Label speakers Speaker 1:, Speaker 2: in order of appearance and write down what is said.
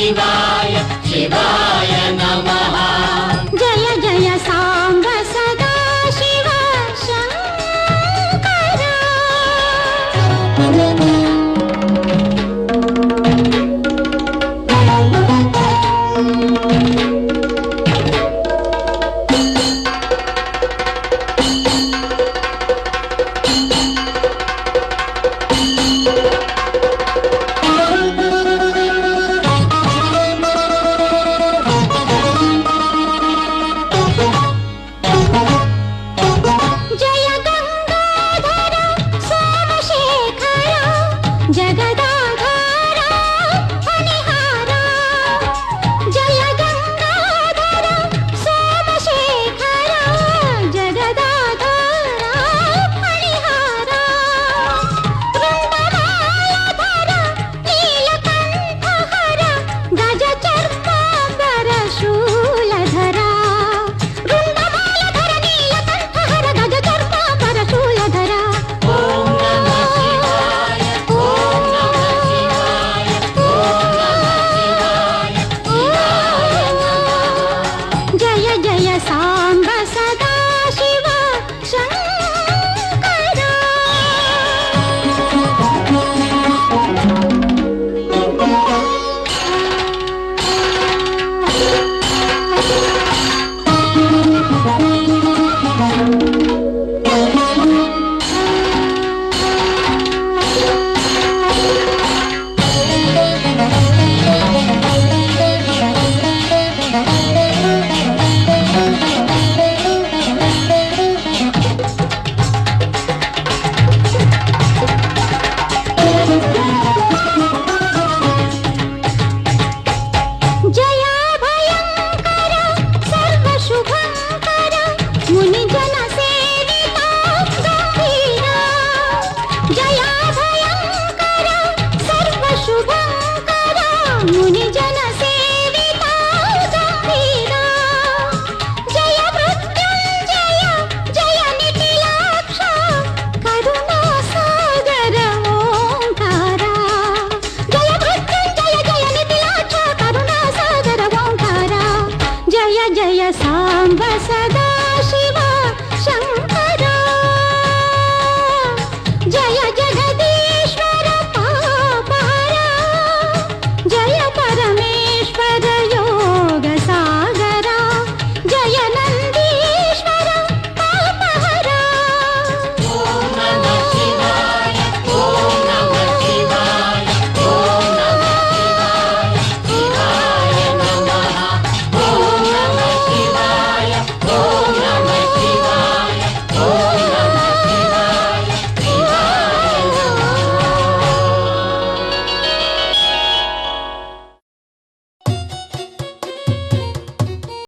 Speaker 1: शिवाय शिवाय नमः।
Speaker 2: जय जय साम्ब सदा शिव शङ्कर। जगदाधारा फणिहारा जय गंगाधर सोमशेखरा जगदाधारा फणिहारा वृंदमालाधर नीलकंठहर गज चर्मांबर शूलधरा वृंदमालाधर नीलकंठहर गज चर्मांबर शूलधरा। जय जय साम्ब सदा शिव शङ्कर। मुनिजन सेविता गंभीरा जया भयंकर सर्वशुभंकर मुनिजन सेविता गंभीरा जय मृत्युंजय जय निखिलाक्ष करुणा सागर ओंकारा जय मृत्युंजय जय निखिलाक्ष करुणा सागर ओंकारा। जय जय साम्ब सदा